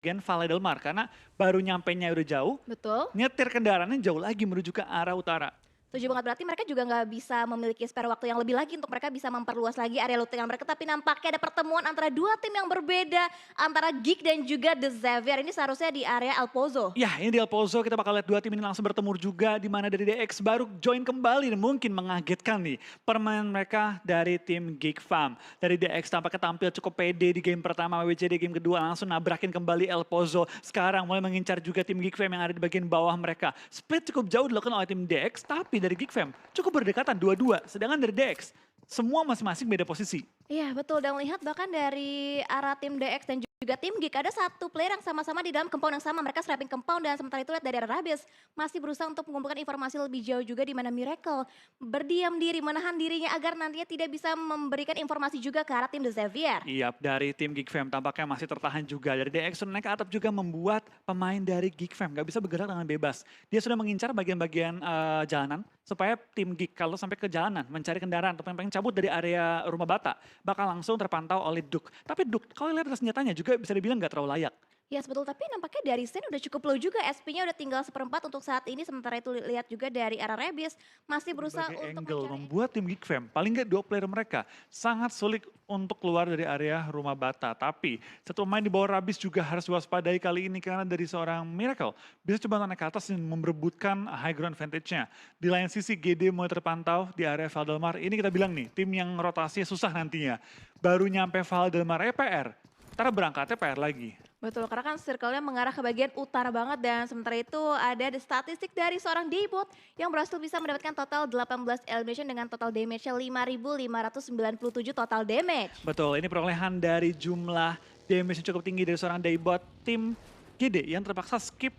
gen Valle del Mar. Karena baru nyampenya udah jauh, Betul. nyetir kendaraannya jauh lagi menuju ke arah utara. Setuju banget, berarti mereka juga nggak bisa memiliki spare waktu yang lebih lagi untuk mereka bisa memperluas lagi area lootingan mereka. Tapi nampaknya ada pertemuan antara dua tim yang berbeda, antara Geek dan juga The Xavier. Ini seharusnya di area El Pozo. Ya, ini di El Pozo kita bakal lihat dua tim ini langsung bertemu juga, di mana dari DX baru join kembali dan mungkin mengagetkan nih permainan mereka dari tim Geek Fam. Dari DX tampaknya tampil cukup pede di game pertama, WWJD game kedua langsung nabrakin kembali El Pozo. Sekarang mulai mengincar juga tim Geek Fam yang ada di bagian bawah mereka. Split cukup jauh dilakukan oleh tim DX, tapi dari Geek Fam cukup berdekatan dua-dua. Sedangkan dari DX semua masing-masing beda posisi. Iya betul, dan lihat bahkan dari arah tim DX dan juga tim Geek ada satu player yang sama-sama di dalam compound yang sama. Mereka scrapping compound dan sementara itu lihat dari arah Rabis masih berusaha untuk mengumpulkan informasi lebih jauh juga di mana Miracle berdiam diri, menahan dirinya agar nantinya tidak bisa memberikan informasi juga ke arah tim The Xavier. Iya, dari tim Geek Fam tampaknya masih tertahan juga. Dari DX sudah naik ke atap juga membuat pemain dari Geek Fam gak bisa bergerak dengan bebas. Dia sudah mengincar bagian-bagian jalanan supaya tim Geek kalau sampai ke jalanan mencari kendaraan atau pengen cabut dari area rumah bata bakal langsung terpantau oleh Duke. Tapi Duke kalau lihat senjatanya juga bisa dibilang gak terlalu layak. Ya betul, tapi nampaknya dari Sen udah cukup low juga, SP-nya udah tinggal seperempat untuk saat ini. Sementara itu lihat juga dari arah Rebis masih berusaha Berbagai untuk angle mencari. membuat tim Geek Fam, paling nggak dua player mereka, sangat sulit untuk keluar dari area rumah bata. Tapi satu pemain di bawah Rabis juga harus waspadai kali ini karena dari seorang Miracle bisa coba naik ke atas dan merebutkan high ground advantage-nya. Di lain sisi GD mulai terpantau di area Valdemar. Ini kita bilang nih, tim yang rotasinya susah nantinya. Baru nyampe Valdemar PR, ntar berangkatnya PR lagi. Betul, karena kan circle-nya mengarah ke bagian utara banget dan sementara itu ada di statistik dari seorang Daybot yang berhasil bisa mendapatkan total 18 elimination dengan total damage-nya 5.597 total damage. Betul, ini perolehan dari jumlah damage yang cukup tinggi dari seorang Daybot tim GD yang terpaksa skip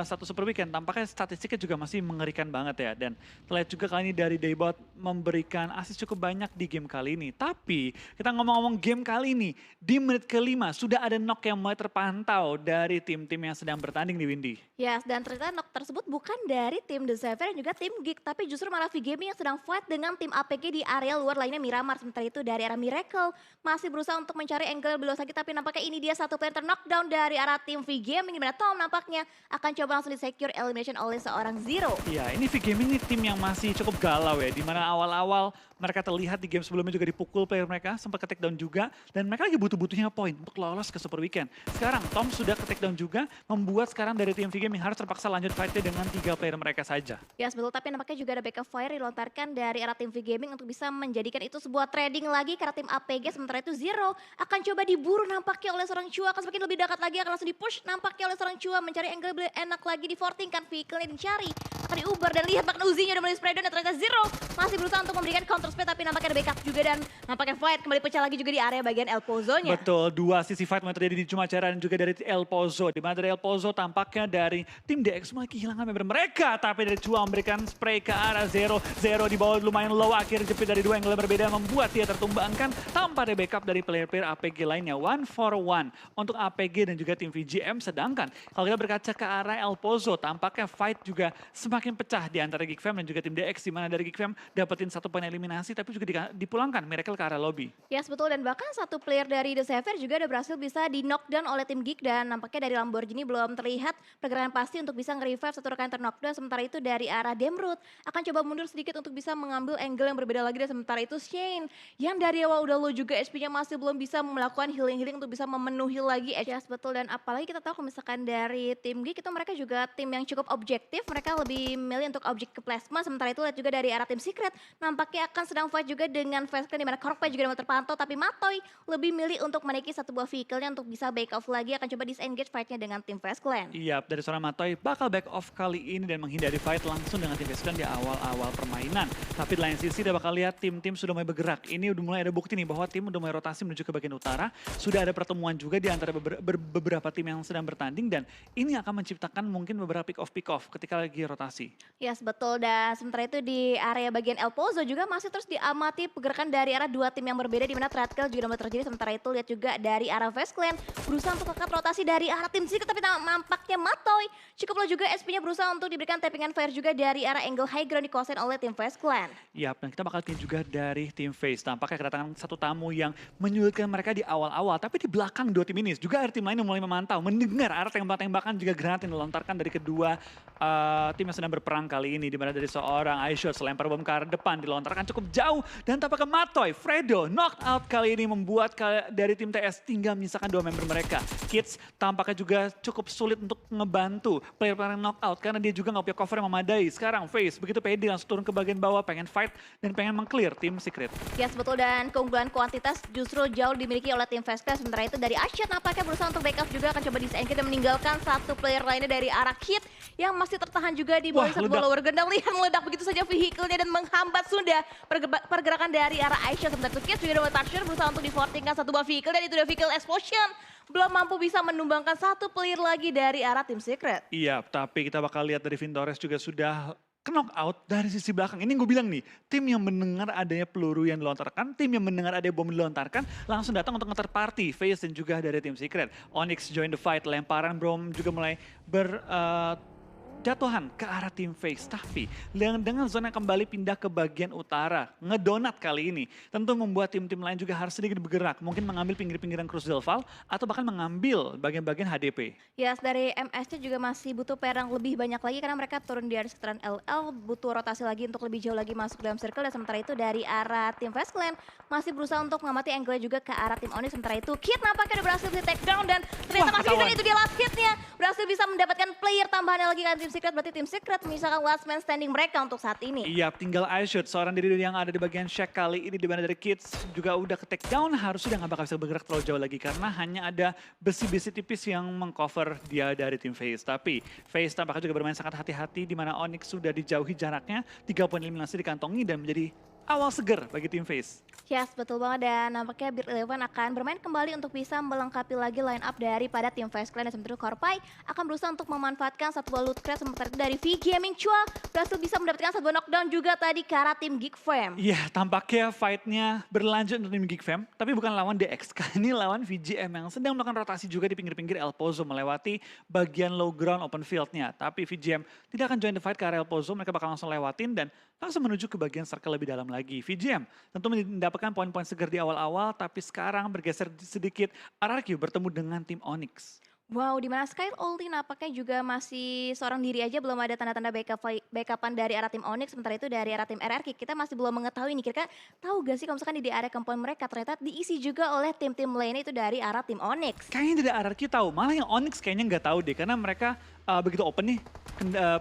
satu super weekend. Tampaknya statistiknya juga masih mengerikan banget ya. Dan terlihat juga kali ini dari Daybot memberikan assist cukup banyak di game kali ini. Tapi kita ngomong-ngomong game kali ini, di menit kelima sudah ada knock yang mulai terpantau dari tim-tim yang sedang bertanding di Windy. Yes, dan ternyata knock tersebut bukan dari tim The Xavier dan juga tim Geek, tapi justru malah V-Gaming yang sedang fight dengan tim APG di area luar lainnya Miramar. Sementara itu dari arah Miracle masih berusaha untuk mencari angle below sakit, tapi nampaknya ini dia satu player knockdown dari arah tim V-Gaming, di mana Tom nampaknya akan coba langsung di secure elimination oleh seorang Zero. Iya, ini V-Gaming ini tim yang masih cukup galau ya, di mana awal-awal mereka terlihat di game sebelumnya juga dipukul player mereka, sempat ke take down juga, dan mereka lagi butuh-butuhnya poin untuk lolos ke Super Weekend. Sekarang Tom sudah ke take down juga, membuat sekarang dari tim V-Gaming harus terpaksa lanjut fight-nya dengan 3 player mereka saja. Ya betul, tapi nampaknya juga ada backup fire dilontarkan dari arah tim V-Gaming untuk bisa menjadikan itu sebuah trading lagi karena tim APG. Sementara itu Zero akan coba diburu nampaknya oleh seorang Chua, akan semakin lebih dekat lagi, akan langsung di-push nampaknya oleh seorang Chua, mencari angle lebih enak lagi di 14 kan vehicle-nya dicari, akan diuber dan lihat bahkan Uzi-nya udah mulai spray down dan ternyata Zero masih berusaha untuk memberikan counter spray, tapi nampaknya ada backup juga dan nampaknya fight kembali pecah lagi juga di area bagian El Pozo-nya. Betul, dua sisi fight mulai terjadi di Cumacara dan juga dari El Pozo. Di mana dari El Pozo tampaknya dari tim DX mulai kehilangan member mereka. Tapi dari Chua memberikan spray ke arah Zero. Zero di bawah lumayan low, akhir jepit dari dua angle berbeda membuat dia tertumbangkan tanpa ada backup dari player-player APG lainnya. 1-for-1 untuk APG dan juga tim VGM. Sedangkan kalau kita berkaca ke arah El Pozo, tampaknya fight juga semakin pecah di antara Geek Fam dan juga tim DX. Di mana dari Geek Fam dapetin satu poin eliminasi tapi juga dipulangkan Miracle ke arah lobby. Yes betul, dan bahkan satu player dari The Xavier juga udah berhasil bisa di knockdown oleh tim Geek dan nampaknya dari Lamborghini belum terlihat pergerakan pasti untuk bisa nge-revive satu rekan ter-knockdown. Sementara itu dari arah Demrut akan coba mundur sedikit untuk bisa mengambil angle yang berbeda lagi dan sementara itu Shane yang dari awal udah low juga SP-nya masih belum bisa melakukan healing-healing untuk bisa memenuhi lagi. Yes betul, dan apalagi kita tahu kalau misalkan dari tim Geek itu mereka juga tim yang cukup objektif, mereka lebih milih untuk objek ke plasma. Sementara itu lihat juga dari arah tim Secret nampaknya akan sedang fight juga dengan Fast Clan di mana Korkpai juga mau terpantau, tapi Matoy lebih milih untuk menaiki satu buah vehicle-nya untuk bisa back off lagi, akan coba disengage fight-nya dengan tim Fast Clan. Iya, dari seorang Matoy bakal back off kali ini dan menghindari fight langsung dengan tim Fast Clan di awal-awal permainan. Tapi di lain sisi kita bakal lihat tim-tim sudah mulai bergerak. Ini udah mulai ada bukti nih bahwa tim udah mulai rotasi menuju ke bagian utara. Sudah ada pertemuan juga di antara beberapa tim yang sedang bertanding dan ini akan menciptakan mungkin beberapa pick off ketika lagi rotasi informasi. Yes, betul. Dan sementara itu di area bagian El Pozo juga masih terus diamati pergerakan dari arah dua tim yang berbeda di mana trade kill juga mulai terjadi. Sementara itu lihat juga dari arah Fast Clan berusaha untuk tekat rotasi dari arah tim Secret tapi nampaknya Matoy. Cukup lo juga SP-nya berusaha untuk diberikan tappingan fire juga dari arah angle high ground dikuasain oleh tim Fast Clan. Yap, dan kita bakal lihat juga dari tim Face. Tampaknya kedatangan satu tamu yang menyulitkan mereka di awal-awal. Tapi di belakang dua tim ini juga ada tim lain yang mulai memantau. Mendengar arah tembak-tembakan juga granat yang dilontarkan dari kedua tim yang sedang berperang kali ini. Dimana dari seorang iShot selempar bom ke arah depan dilontarkan cukup jauh. Dan tampaknya Matoy, Fredo, knocked out kali ini membuat dari tim TS tinggal menyisakan dua member mereka. Kids tampaknya juga cukup sulit untuk ngebantu player-player yang knock out. Karena dia juga nggak punya cover yang memadai. Sekarang Face begitu pede langsung turun ke bagian bawah pengen fight dan pengen meng-clear tim Secret. Yes, betul. Dan keunggulan kuantitas justru jauh dimiliki oleh tim Fast Clan. Sementara itu dari Asyad nampaknya berusaha untuk backup juga akan coba disengkir dan meninggalkan satu player lainnya dari arah Kid yang masih tertahan juga di bawah satu lower ground. Dan lihat meledak begitu saja vehicle-nya dan menghambat sudah pergerakan dari arah Asyad. Sementara itu Kid juga dapat toucher berusaha untuk divortingkan satu buah vehicle dan itu udah vehicle explosion. Belum mampu bisa menumbangkan satu player lagi dari arah tim Secret. Iya, tapi kita bakal lihat dari Vintores juga sudah knock out dari sisi belakang. Ini gue bilang nih, tim yang mendengar adanya peluru yang dilontarkan, tim yang mendengar adanya bom dilontarkan, langsung datang untuk nge-third party, Face dan juga dari tim Secret. Onyx join the fight, lemparan bom juga mulai jatuhan ke arah tim Face. Tapi dengan zona yang kembali pindah ke bagian utara, ngedonat kali ini, tentu membuat tim-tim lain juga harus sedikit bergerak. Mungkin mengambil pinggir-pinggiran Crucible Valve atau bahkan mengambil bagian-bagian HDP. Yes, dari MS-nya juga masih butuh perang lebih banyak lagi karena mereka turun di area sekitaran LL, butuh rotasi lagi untuk lebih jauh lagi masuk dalam circle. Dan sementara itu dari arah tim Fast Clan masih berusaha untuk mengamati angle juga ke arah tim Onyx. Sementara itu Kid nampaknya udah berhasil di take down dan ternyata masih bisa itu dia last hitnya. Berhasil bisa mendapatkan player tambahan lagi kan tim Secret, berarti tim Secret misalkan last man standing mereka untuk saat ini. Iya, tinggal iShot, seorang diri yang ada di bagian shack kali ini di mana dari Kids juga udah ke take down, harusnya nggak bakal bisa bergerak terlalu jauh lagi karena hanya ada besi-besi tipis yang mengcover dia dari tim Face. Tapi Face tampaknya juga bermain sangat hati-hati di mana Onyx sudah dijauhi jaraknya, 3 poin eliminasi dikantongi dan menjadi awal seger bagi tim Face. Yes, betul banget dan nampaknya Beard Eleven akan bermain kembali untuk bisa melengkapi lagi line up daripada tim Fast Clan. Dan sementara itu Korpai akan berusaha untuk memanfaatkan satu buah loot crate. Sementara itu dari V Gaming Chua berhasil bisa mendapatkan satu buah knockdown juga tadi ke arah tim Geek Fam. Iya, tampaknya fight-nya berlanjut untuk tim Geek Fam, tapi bukan lawan DX, kali ini lawan VGM yang sedang melakukan rotasi juga di pinggir-pinggir El Pozo melewati bagian low ground open field-nya. Tapi VGM tidak akan join the fight ke area El Pozo, mereka bakal langsung lewatin dan langsung menuju ke bagian circle lebih dalam lagi. VGM tentu mendapatkan poin-poin segar di awal-awal, tapi sekarang bergeser sedikit RRQ bertemu dengan tim Onyx. Wow, di mana Sky Ulti nampaknya juga masih seorang diri aja, belum ada tanda-tanda backupan dari arah tim Onyx. Sementara itu dari arah tim RRQ kita masih belum mengetahui nih, kira-kira tahu gak sih kalau misalkan di area compound mereka ternyata diisi juga oleh tim-tim lainnya itu dari arah tim Onyx. Kayaknya dari RRQ tahu, malah yang Onyx kayaknya nggak tahu deh karena mereka begitu open nih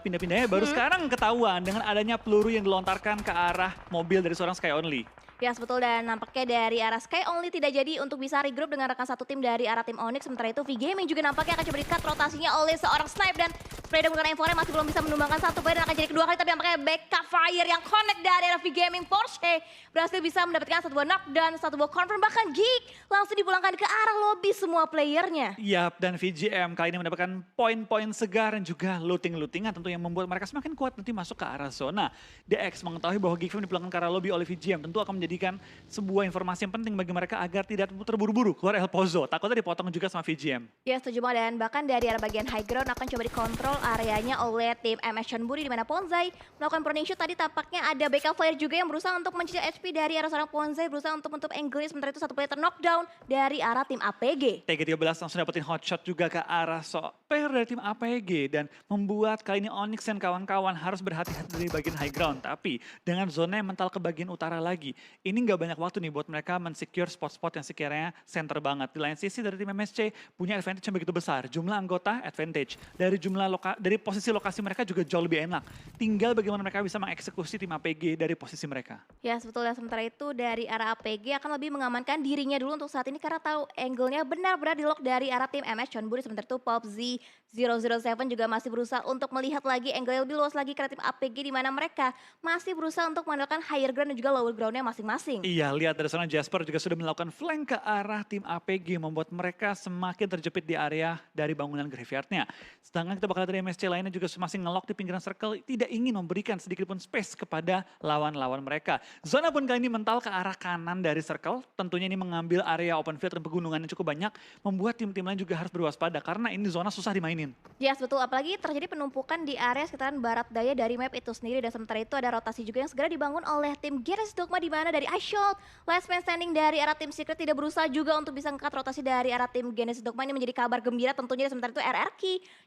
pindah-pindahnya baru sekarang ketahuan dengan adanya peluru yang dilontarkan ke arah mobil dari seorang Sky Only. Yes, betul, dan nampaknya dari arah Sky Only tidak jadi untuk bisa regroup dengan rekan satu tim dari arah tim Onyx. Sementara itu V Gaming juga nampaknya akan coba di-cut rotasinya oleh seorang Snipe dan Fredo menggunakan M4 masih belum bisa menumbangkan satu player dan akan jadi kedua kali, tapi nampaknya backup fire yang connect dari arah V Gaming Porsche berhasil bisa mendapatkan satu buah knockdown, satu buah confirm, bahkan Geek langsung dipulangkan ke arah lobby semua playernya. Yap, dan VGM kali ini mendapatkan poin-poin segar dan juga looting-lootingan tentu yang membuat mereka semakin kuat nanti masuk ke arah zona. DX mengetahui bahwa Geek dipulangkan ke arah lobby oleh VGM tentu akan menjadikan sebuah informasi yang penting bagi mereka agar tidak terburu-buru keluar El Pozo. Takutnya dipotong juga sama VGM. Ya, setuju banget, dan bahkan dari arah bagian high ground akan coba dikontrol areanya oleh tim MS Chonburi di mana Ponzai melakukan proning shoot. Tadi tampaknya ada backup fire juga yang berusaha untuk mencicil HP dari arah seorang Ponzai, berusaha untuk menutup angle-nya. Sementara itu satu player knockdown dari arah tim APG. TG13 langsung dapetin hotshot juga ke arah player dari tim APG dan membuat kali ini Onyx dan kawan-kawan harus berhati-hati dari bagian high ground. Tapi dengan zona yang mental ke bagian utara lagi, ini nggak banyak waktu nih buat mereka men-secure spot-spot yang sekiranya center banget. Di lain sisi dari tim MSC punya advantage yang begitu besar. Jumlah anggota advantage. Dari posisi lokasi mereka juga jauh lebih enak. Tinggal bagaimana mereka bisa mengeksekusi tim APG dari posisi mereka. Ya, sebetulnya sementara itu dari arah APG akan lebih mengamankan dirinya dulu untuk saat ini karena tahu angle-nya benar-benar di lock dari arah tim MS Chonburi. Sementara itu Pop Z007 juga masih berusaha untuk melihat lagi angle yang lebih luas lagi ke tim APG di mana mereka masih berusaha untuk mengandalkan higher ground dan juga lower ground-nya masing-masing. masing-masing. Iya, lihat dari sana Jasper juga sudah melakukan flank ke arah tim APG, membuat mereka semakin terjepit di area dari bangunan graveyardnya. Sedangkan kita bakal lihat dari MSC lainnya juga masih ngelok di pinggiran circle, tidak ingin memberikan sedikit pun space kepada lawan-lawan mereka. Zona pun kali ini mental ke arah kanan dari circle, tentunya ini mengambil area open field dan pegunungan yang cukup banyak, membuat tim-tim lain juga harus berwaspada karena ini zona susah dimainin. Yes, betul. Apalagi terjadi penumpukan di area sekitaran barat daya dari map itu sendiri. Dan sementara itu ada rotasi juga yang segera dibangun oleh tim Genesis Dogma, di mana dari iShot, last man standing dari arah tim Secret tidak berusaha juga untuk bisa angkat rotasi dari arah tim Genesis Dogma. Ini menjadi kabar gembira tentunya. Sementara itu RRQ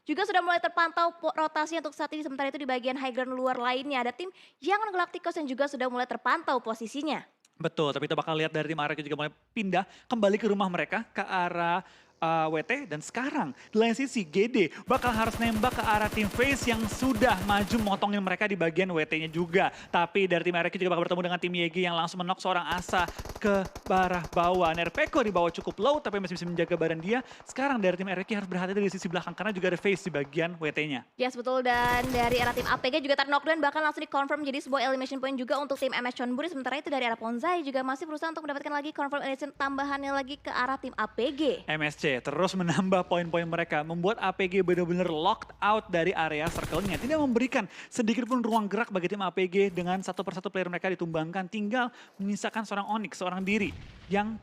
juga sudah mulai terpantau rotasi untuk saat ini. Sementara itu di bagian high ground luar lainnya ada tim Young Galacticos yang juga sudah mulai terpantau posisinya. Betul, tapi kita bakal lihat dari tim ARK juga mulai pindah kembali ke rumah mereka ke arah WT, dan sekarang di lain sisi GD bakal harus nembak ke arah tim FaZe yang sudah maju motongin mereka di bagian WT-nya juga. Tapi dari tim RRQ juga bakal bertemu dengan tim YG yang langsung menok seorang Asa ke arah bawah. Nerpeko di bawah cukup low tapi masih bisa menjaga badan dia. Sekarang dari tim RRQ harus berhati-hati dari sisi belakang karena juga ada FaZe di bagian WT-nya. Yes, betul. Dan dari arah tim APG juga ter-knockdown, bahkan langsung di-confirm jadi sebuah elimination point juga untuk tim MS Chonburi. Sementara itu dari arah Ponzai juga masih berusaha untuk mendapatkan lagi confirm elimination tambahannya lagi ke arah tim APG. MSC terus menambah poin-poin mereka, membuat APG benar-benar locked out dari area circle-nya. Tidak memberikan sedikit pun ruang gerak bagi tim APG dengan satu persatu player mereka ditumbangkan. Tinggal menyisakan seorang Onyx, seorang diri yang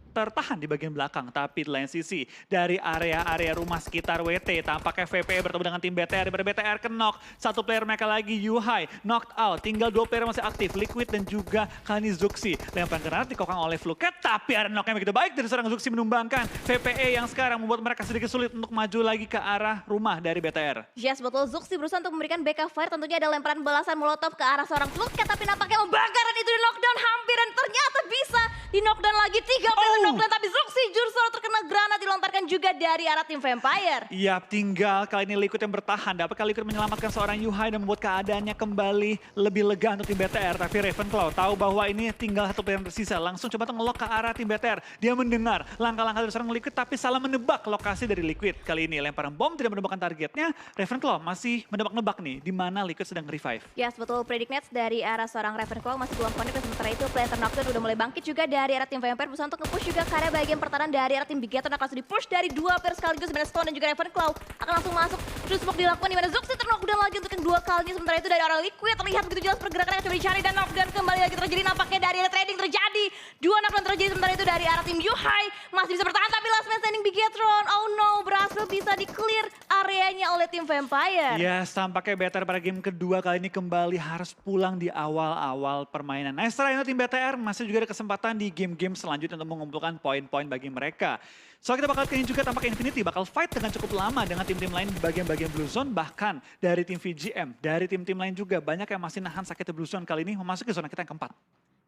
tertahan di bagian belakang. Tapi di lain sisi dari area-area rumah sekitar WT tampaknya VP bertemu dengan tim BTR. Daripada BTR kenok, satu player mereka lagi Yuhai knocked out. Tinggal dua player masih aktif, Liquid dan juga Kani Zuxi. Lempar granat dikokang oleh Fluket, tapi ada knock-nya begitu baik dari seorang Zuxi menumbangkan VPE yang sekarang membuat mereka sedikit sulit untuk maju lagi ke arah rumah dari BTR. Yes, betul. Zuxi berusaha untuk memberikan backup fire. Tentunya ada lemparan belasan molotov ke arah seorang Fluket, tapi nampaknya membakar dan itu di knockdown hampir, dan ternyata bisa di knockdown lagi. 3 player knockdown, tapi Zuxi jurus terkena granat dilontarkan juga dari arah tim Vampire. Iya, tinggal kali ini Liquid yang bertahan. Dapat kali Liquid menyelamatkan seorang Yuhai dan membuat keadaannya kembali lebih lega untuk tim BTR. Tapi Ravenclaw tahu bahwa ini tinggal satu player yang tersisa. Langsung coba ngelok ke arah tim BTR. Dia mendengar langkah-langkah dari seorang Liquid tapi salah menebak lokasi dari Liquid. Kali ini lemparan bom tidak menemukan targetnya. Ravenclaw masih menebak-nebak nih di mana Liquid sedang revive. Yes, betul. Predict Nets dari arah seorang Ravenclaw masih belum connect. Sementara itu player knockdown udah mulai bangkit juga dari arah tim Vampire, berusaha untuk nge-push juga karena bagian pertahanan dari arah tim Bigeton akan langsung di-push dari dua player sekaligus. Sebenarnya Stone dan juga Ravenclaw akan langsung masuk. Terus smoke dilakukan di mana Zuxi ter-knockdown lagi untuk yang dua kalinya. Sementara itu dari arah Liquid terlihat begitu jelas pergerakan yang coba dicari, dan knockdown kembali lagi terjadi. Nampaknya dari arah trading terjadi. Dua knockdown terjadi. Sementara itu dari arah tim Yuhai masih bisa bertahan, tapi last man standing Bigetron, oh no, berhasil bisa di-clear areanya oleh tim Vampire. Yes, tampaknya BTR pada game kedua kali ini kembali harus pulang di awal-awal permainan. Nah, setelah itu tim BTR masih juga ada kesempatan di game-game selanjutnya untuk mengumpulkan poin-poin bagi mereka. So kita bakal kayaknya juga tampaknya Infinity bakal fight dengan cukup lama dengan tim-tim lain di bagian-bagian Blue Zone. Bahkan dari tim VGM, dari tim-tim lain juga banyak yang masih nahan sakitnya Blue Zone kali ini memasuki zona kita yang keempat.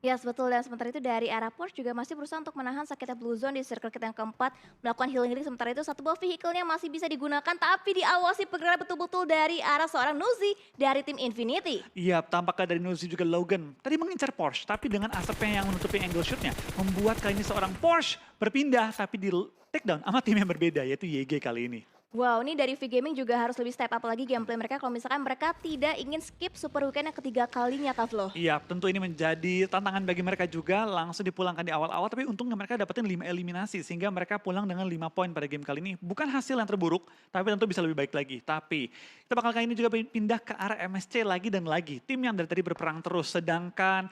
Yes, betul. Dan sementara itu dari arah Porsche juga masih berusaha untuk menahan sakitnya Blue Zone di circle kita yang keempat, melakukan healing. Sementara itu satu buah vehicle-nya masih bisa digunakan, tapi diawasi pergerakan betul-betul dari arah seorang Nuzi dari tim Infinity. Iya, tampaknya dari Nuzi juga Logan tadi mengincar Porsche, tapi dengan asapnya yang menutupi angle shoot-nya, membuat kali ini seorang Porsche berpindah, tapi di take down sama tim yang berbeda, yaitu YG kali ini. Wow, ini dari V Gaming juga harus lebih step up lagi gameplay mereka kalau misalkan mereka tidak ingin skip super weekend yang ketiga kalinya, Kak Flo. Iya, tentu ini menjadi tantangan bagi mereka juga, langsung dipulangkan di awal-awal, tapi untungnya mereka dapetin 5 eliminasi, sehingga mereka pulang dengan 5 poin pada game kali ini. Bukan hasil yang terburuk, tapi tentu bisa lebih baik lagi. Tapi kita bakal kali ini juga pindah ke arah MSC lagi dan lagi. Tim yang dari tadi berperang terus, sedangkan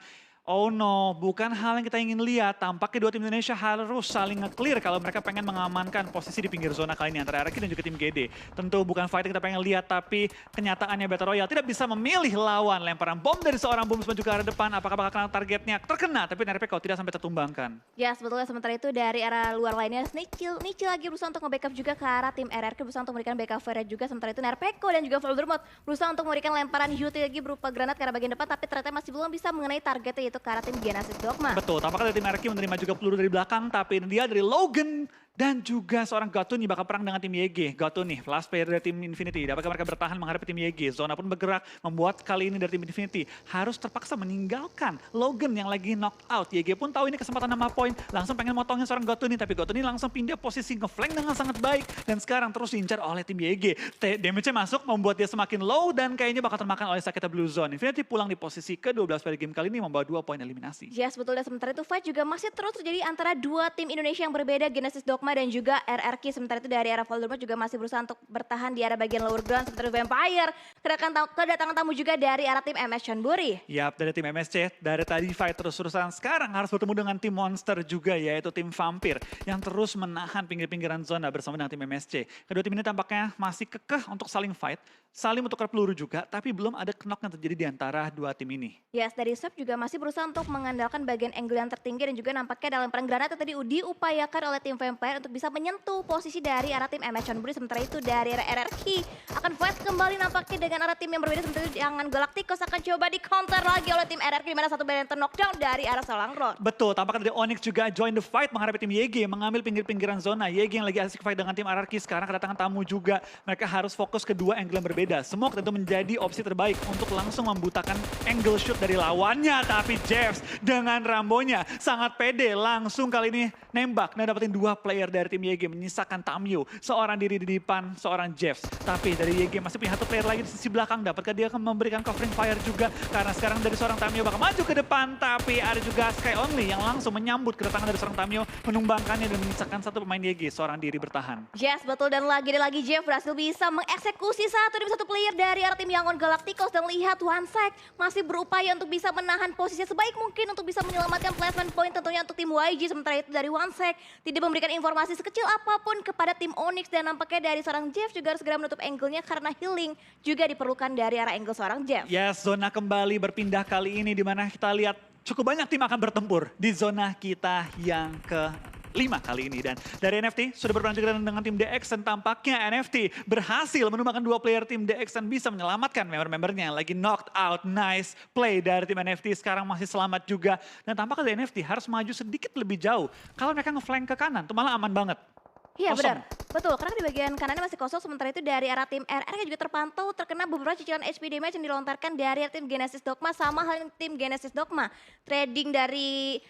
oh no, bukan hal yang kita ingin lihat. Tampaknya dua tim Indonesia harus saling nge-clear kalau mereka pengen mengamankan posisi di pinggir zona kali ini antara RRQ dan juga tim GD. Tentu bukan fight yang kita pengen lihat, tapi kenyataannya Battle Royale tidak bisa memilih lawan. Lemparan bom dari seorang bom menuju ke arah depan, apakah bakal kena targetnya? Terkena, tapi Nerpeko tidak sampai tertumbangkan. Ya, sebetulnya sementara itu dari arah luar lainnya, Nichil lagi berusaha untuk nge-backup juga ke arah tim RRQ, berusaha untuk memberikan backup fire juga. Sementara itu Nerpeko dan juga Voldemort berusaha untuk memberikan lemparan utility lagi berupa granat ke arah bagian depan, tapi ternyata masih belum bisa mengenai targetnya, yaitu ke arah tim Genesis Dogma. Betul, tampaknya dari tim RRQ menerima juga peluru dari belakang, tapi dia dari Logan Dan juga seorang Gotuni bakal perang dengan tim YG. Gotuni, last player dari tim Infinity. Dapatkah mereka bertahan menghadapi tim YG? Zona pun bergerak, membuat kali ini dari tim Infinity harus terpaksa meninggalkan Logan yang lagi knock out. YG pun tahu ini kesempatan 6 poin, langsung pengen motongin seorang Gotuni. Tapi Gotuni langsung pindah posisi ngeflank dengan sangat baik. Dan sekarang terus diincar oleh tim YG. Damage-nya masuk, membuat dia semakin low dan kayaknya bakal termakan oleh Sakita Blue Zone. Infinity pulang di posisi ke-12 pada game kali ini membawa 2 poin eliminasi. Yes, betul. Dan sementara itu fight juga masih terus terjadi antara dua tim Indonesia yang berbeda, Genesis Dogma dan juga RRQ. Sementara itu dari arah Voldemort juga masih berusaha untuk bertahan di arah bagian lower ground. Sementara itu Vampire, kedatangan tamu juga dari arah tim MS Chonburi. Yap, dari tim MSC, dari tadi fight terus-terusan. Sekarang harus bertemu dengan tim Monster juga, yaitu tim Vampir. Yang terus menahan pinggir-pinggiran zona bersama dengan tim MSC. Kedua tim ini tampaknya masih kekeh untuk saling fight. Saling bertukar peluru juga, tapi belum ada knock yang terjadi di antara dua tim ini. Yes, dari Sub juga masih berusaha untuk mengandalkan bagian angle yang tertinggi dan juga nampaknya dalam perang granat yang tadi diupayakan oleh tim Vampire untuk bisa menyentuh posisi dari arah tim MS Chonburi. Sementara itu dari arah RRQ akan fight kembali nampaknya dengan arah tim yang berbeda. Sementara itu jangan Galacticos akan coba di counter lagi oleh tim RRQ, di mana satu band knockdown dari arah Salangrod. Betul, tampaknya dari Onyx juga join the fight menghadapi tim YG, mengambil pinggir-pinggiran zona. YG yang lagi asik fight dengan tim RRQ, sekarang kedatangan tamu juga. Mereka harus fokus ke dua angle yang berbeda. Smoke tentu menjadi opsi terbaik untuk langsung membutakan angle shoot dari lawannya. Tapi Jeffs dengan Rambonya sangat pede, langsung kali ini nembak dan dapetin dua player dari tim YG, menyisakan Tamio. Seorang diri di depan, seorang Jeffs. Tapi dari YG masih punya satu player lagi di sisi belakang. Dapatkah dia akan memberikan covering fire juga? Karena sekarang dari seorang Tamio bakal maju ke depan. Tapi ada juga Sky Only yang langsung menyambut kedatangan dari seorang Tamio, menumbangkannya dan menyisakan satu pemain YG, seorang diri bertahan. Yes, betul. Dan lagi Jeff berhasil bisa mengeksekusi satu demi satu player dari arah tim Yangon Galacticos. Dan lihat OneSec masih berupaya untuk bisa menahan posisinya sebaik mungkin untuk bisa menyelamatkan placement point tentunya untuk tim YG. Sementara itu dari OneSec tidak memberikan informasi sekecil apapun kepada tim Onyx. Dan nampaknya dari seorang Jeff juga harus segera menutup angle-nya karena healing juga diperlukan dari arah angle seorang Jeff. Yes, zona kembali berpindah kali ini di mana kita lihat cukup banyak tim akan bertempur di zona kita yang ke-5 kali ini. Dan dari NFT sudah berperan juga dengan tim DX dan tampaknya NFT berhasil menumbangkan dua player tim DX dan bisa menyelamatkan member-membernya yang lagi knocked out. Nice play dari tim NFT, sekarang masih selamat juga. Dan tampaknya dari NFT harus maju sedikit lebih jauh. Kalau mereka ngeflank ke kanan itu malah aman banget. Iya Kosong. benar, betul. Karena di bagian kanannya masih kosong. Sementara itu dari arah tim RR juga terpantau terkena beberapa cicilan HP damage yang dilontarkan dari tim Genesis Dogma. Sama halnya tim Genesis Dogma. Trading dari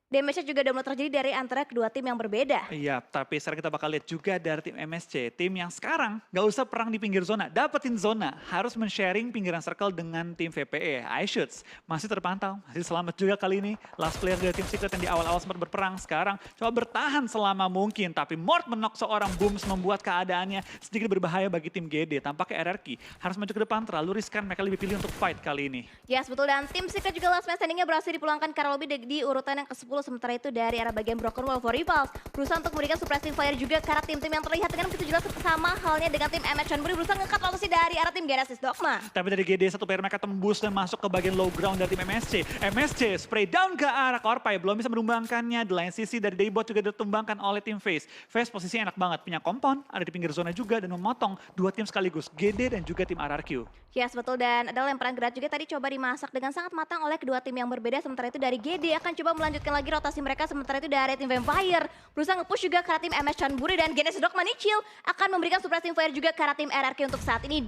damage-nya juga udah mulai terjadi dari antara kedua tim yang berbeda. Iya, tapi sekarang kita bakal lihat juga dari tim MSC. Tim yang sekarang gak usah perang di pinggir zona, dapetin zona. Harus men-sharing pinggiran circle dengan tim VPE. iShoots masih terpantau, masih selamat juga kali ini. Last player dari tim Secret yang di awal-awal sempat berperang, sekarang coba bertahan selama mungkin. Tapi Mort menok seorang Booms membuat keadaannya sedikit berbahaya bagi tim GD. Tampaknya RRQ harus maju ke depan, terlalu riskan. Mereka lebih pilih untuk fight kali ini. Yes, betul. Dan tim Secret juga last man standing-nya berhasil dipulangkan karena lebih di urutan yang ke-10. Sementara itu dari arah bagian Broken Wall for Rivals berusaha untuk memberikan suppressing fire juga karena tim-tim yang terlihat dengan begitu jelas sama halnya dengan tim MS Chonburi berusaha ngekat rotasi dari arah tim Genesis Dogma. Tapi dari GD satu player mereka tembus dan masuk ke bagian low ground dari tim MSC. MSC spray down ke arah Korpai, belum bisa menumbangkannya. Di lain sisi dari Daybot juga ditumbangkan oleh tim FaZe. FaZe posisinya enak banget, punya kompon, ada di pinggir zona juga dan memotong dua tim sekaligus, GD dan juga tim RRQ. Yes, betul. Dan ada lemparan gerak juga tadi coba dimasak dengan sangat matang oleh kedua tim yang berbeda. Sementara itu dari GD akan coba melanjutkan lagi rotasi mereka. Sementara itu dari tim Vampire berusaha nge-push juga ke arah tim MS Chonburi dan Genesis Dogma Nichil akan memberikan suppressing fire juga ke arah tim RRQ. Untuk saat ini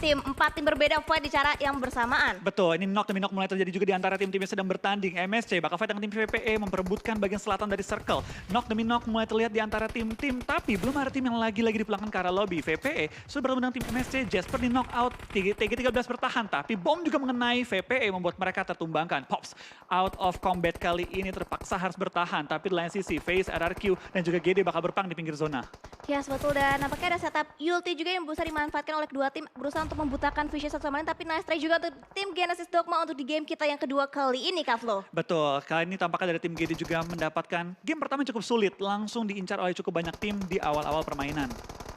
empat tim berbeda fight di cara yang bersamaan. Betul, ini knock demi knock mulai terjadi juga di antara tim-tim yang sedang bertanding. MSC bakal fight dengan tim VPE memperebutkan bagian selatan dari circle. Knock demi knock mulai terlihat di antara tim-tim, tapi belum ada tim yang lagi-lagi dipulangkan ke arah lobby. VPE sudah bertemu dengan tim MSC, Jasper di knock out, TG13 bertahan, tapi bom juga mengenai VPE membuat mereka tertumbangkan. Pops out of combat kali ini terpaksa harus bertahan, tapi di lain sisi FaZe, RRQ dan juga GD bakal berperang di pinggir zona. Yes, betul. Dan nampaknya ada setup ulti juga yang berusaha dimanfaatkan oleh kedua tim berusaha untuk membutakan vision satu sama lain, tapi nice try juga untuk tim Genesis Dogma untuk di game kita yang kedua kali ini, Kak Flo. Betul, kali ini tampaknya dari tim GD juga mendapatkan game pertama yang cukup sulit, langsung diincar oleh cukup banyak tim di awal-awal permainan.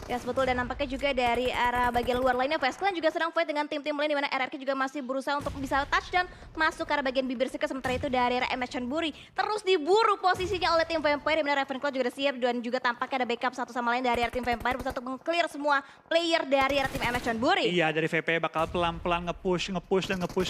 Ya, betul, dan nampaknya juga dari arah bagian luar lainnya Fast Clan juga sedang fight dengan tim-tim lain di mana RRQ juga masih berusaha untuk bisa touch dan masuk ke arah bagian bibir circle, sementara itu dari arah MS Chonburi terus diburu posisinya oleh tim Vampire di mana Ravenclaw juga udah siap dan juga tampaknya ada backup satu sama lain dari arah tim Vampire berusaha untuk meng-clear semua player dari arah tim MS Chonburi. Iya, dari VP bakal pelan-pelan nge-push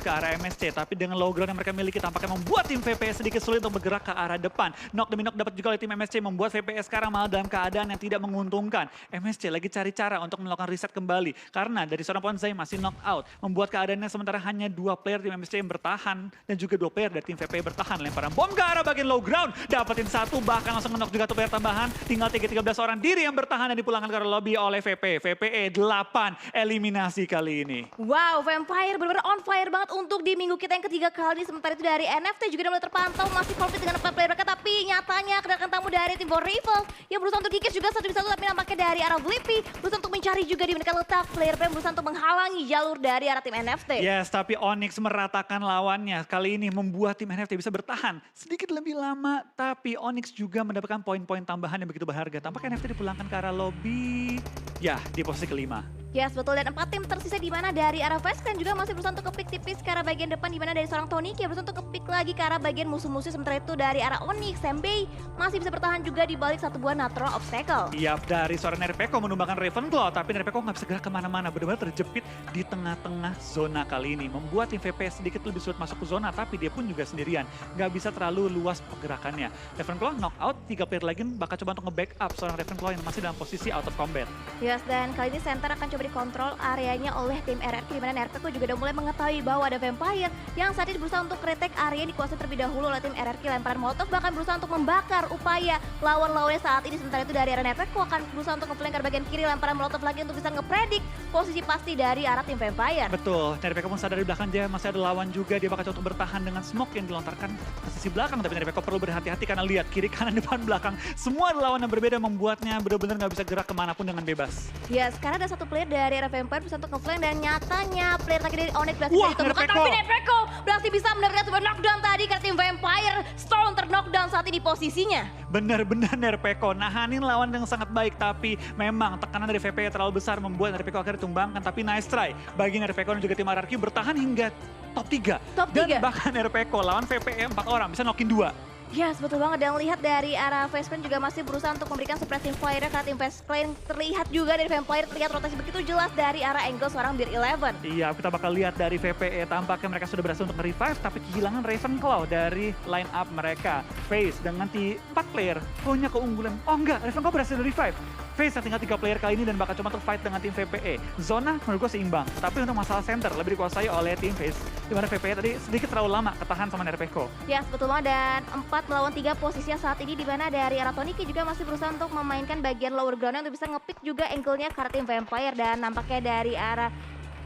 ke arah MSC. Tapi dengan low ground yang mereka miliki tampaknya membuat tim VP sedikit sulit untuk bergerak ke arah depan. Knock demi knock dapat juga oleh tim MSC, membuat VP sekarang malah dalam keadaan yang tidak menguntungkan. MSC lagi cari cara untuk melakukan reset kembali. Karena dari seorang Ponzai masih knock out. Membuat keadaannya sementara hanya 2 player tim MSC yang bertahan. Dan juga 2 player dari tim VP bertahan. Lemparan bom ke arah bagian low ground. Dapetin 1, bahkan langsung knock juga 1 player tambahan. Tinggal 13 orang diri yang bertahan dan dipulangkan ke arah lobby oleh VP. VPE 8 eliminasi kali ini. Wow, Vampire benar-benar on fire banget untuk di minggu kita yang ketiga kali. Sementara itu dari NFT juga udah mulai terpantau masih konflik dengan 4 player mereka. Tapi nyatanya kedatangan tamu dari tim For Rival yang berusaha untuk kikis juga 1-1, tapi nampaknya dari arah Blippi berusaha untuk mencari juga di mereka letak. Player berusaha untuk menghalangi jalur dari arah tim NFT. Yes, tapi Onyx meratakan lawannya. Kali ini membuat tim NFT bisa bertahan sedikit lebih lama. Tapi Onyx juga mendapatkan poin-poin tambahan yang begitu berharga. Tampaknya NFT dipulangkan ke arah lobby. Ya, di posisi kelima. Yes, betul, dan 4 tim tersisa di mana dari arah Fast Clan juga masih berusaha untuk kepik tipis ke arah bagian depan, di mana dari seorang Tony yang berusaha untuk kepik lagi ke arah bagian musuh-musuh. Sementara itu dari arah Onyx, Sembei masih bisa bertahan juga di balik satu buah natural obstacle. Iya, dari seorang Nerpeko menumbangkan Ravenclaw, tapi Nerpeko nggak bisa gerak kemana-mana, benar-benar terjepit di tengah-tengah zona kali ini. Membuat tim VP sedikit lebih sulit masuk ke zona, tapi dia pun juga sendirian. Nggak bisa terlalu luas pergerakannya. Ravenclaw knock out, 3 player lagi bakal coba untuk nge-backup seorang Ravenclaw yang masih dalam posisi out of combat. Yes, dan kali ini center akan coba dikontrol areanya oleh tim RRQ, di mana RRQ juga udah mulai mengetahui bahwa ada Vampire yang saat ini berusaha untuk retake area yang dikuasai terlebih dahulu oleh tim RRQ. Lemparan Molotov bahkan berusaha untuk membakar upaya lawan-lawannya saat ini. Sementara itu dari arah RRQ akan berusaha untuk ngeflank ke bagian kiri, lemparan Molotov lagi untuk bisa ngepredik posisi pasti dari arah tim Vampire. Betul, Nerpeko pun sadar di belakang dia masih ada lawan juga, dia bakal coba untuk bertahan dengan smoke yang dilontarkan ke sisi belakang. Tapi Nerpeko perlu berhati-hati karena lihat kiri, kanan, depan, belakang. Semua ada lawan yang berbeda, membuatnya benar-benar nggak bisa gerak kemanapun dengan bebas. Ya, sekarang ada satu player dari arah Vampire berusaha untuk ngeflank dan nyatanya player lagi dari Onyx berhasil Wah, ditemukan. Nerpeko. Tapi Nerpeko berhasil bisa mendapatkan sebuah knockdown tadi karena tim Vampire. Storm terknockdown saat ini posisinya. Benar-benar Nerpeko nahanin lawan dengan sangat baik, tapi memang tekanan dari VP terlalu besar membuat Nerpeko akhirnya ditumbangkan. Tapi nice try bagi Nerpeko dan juga tim RRQ bertahan hingga top 3. Top Dan 3. bahkan Nerpeko lawan VPE 4 orang bisa knockin 2. Yes, betul banget. Dan lihat dari arah Fast Clan juga masih berusaha untuk memberikan suppressing fire karena tim Fast Clan terlihat juga dari Vampire terlihat rotasi begitu jelas dari arah angle seorang Beer 11. Iya, kita bakal lihat dari VPE tampaknya mereka sudah berhasil untuk nge-revive, tapi kehilangan Ravenclaw dari line up mereka. Face dengan 4 player punya keunggulan. Oh enggak, Ravenclaw berhasil revive. Face yang tinggal 3 player kali ini dan bakal cuma untuk fight dengan tim VPE. Zona menurut gue seimbang, tapi untuk masalah center lebih dikuasai oleh tim Face. Dimana VPE tadi sedikit terlalu lama ketahan sama Nerpeko. Yes, betul banget, dan 4 melawan 3 posisinya saat ini, di mana dari arah Toniki juga masih berusaha untuk memainkan bagian lower ground untuk bisa nge-pick juga angle-nya ke arah tim Vampire. Dan nampaknya dari arah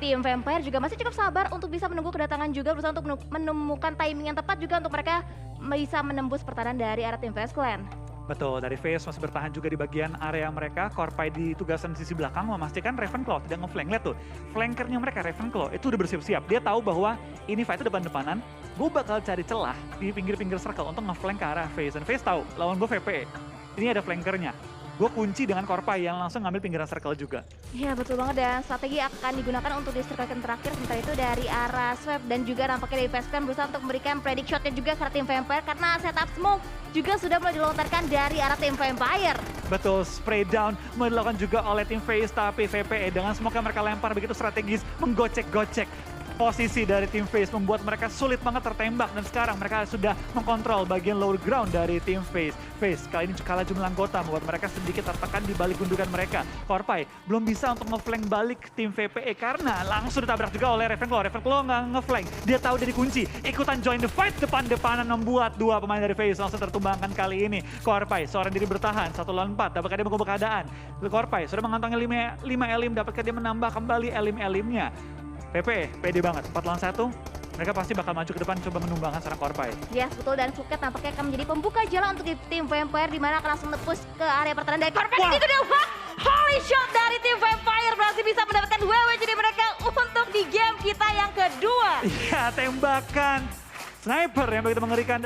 tim Vampire juga masih cukup sabar untuk bisa menunggu kedatangan juga, berusaha untuk menemukan timing yang tepat juga untuk mereka bisa menembus pertahanan dari arah tim Fast Clan. Betul, dari Face masih bertahan juga di bagian area mereka. Korpai di tugasan sisi belakang memastikan Ravenclaw tidak nge-flank. Lihat tuh, flankernya mereka Ravenclaw itu udah bersiap-siap. Dia tahu bahwa ini fight itu depan-depanan, gue bakal cari celah di pinggir-pinggir circle untuk nge-flank ke arah Face. Dan Face tahu, lawan gue VPE, ini ada flankernya. Gue kunci dengan Korpai yang langsung ngambil pinggiran circle juga. Iya, betul banget, dan strategi akan digunakan untuk di circle yang terakhir. Sementara itu dari arah Swap dan juga nampaknya dari Fast Clan berusaha untuk memberikan predict shotnya juga ke arah tim Vampire karena setup smoke juga sudah mulai dilontarkan dari arah tim Vampire. Betul, spray down mulai dilakukan juga oleh tim Face, tapi VPE dengan smoke yang mereka lempar begitu strategis menggocek-gocek posisi dari tim Face, membuat mereka sulit banget tertembak, dan sekarang mereka sudah mengkontrol bagian lower ground dari tim Face. Face kali ini kalah jumlah anggota, membuat mereka sedikit tertekan di balik gundukan mereka. Korpai belum bisa untuk ngeflank balik tim VPE karena langsung ditabrak juga oleh Ravenclaw. Ravenclaw nggak ngeflank, dia tahu dia dikunci, ikutan join the fight depan-depanan, membuat 2 pemain dari Face langsung tertumbangkan kali ini. Korpai seorang diri bertahan 1 lawan 4, dapatkan dia mengubah keadaan. Korpai sudah mengantongi 5 elim, dapatkan dia menambah kembali elim-elimnya. PP, pede banget, 4 lawan 1, mereka pasti bakal maju ke depan coba menumbangkan seorang Korpai. Yes, betul, dan Fuket nampaknya akan menjadi pembuka jalan untuk tim Vampire, di mana akan langsung nge-push ke area pertahanan dari Korpai. Ini udah holy shot dari tim Vampire, berhasil bisa mendapatkan WW jadi mereka untuk di game kita yang kedua. Iya, tembakan sniper yang begitu mengerikan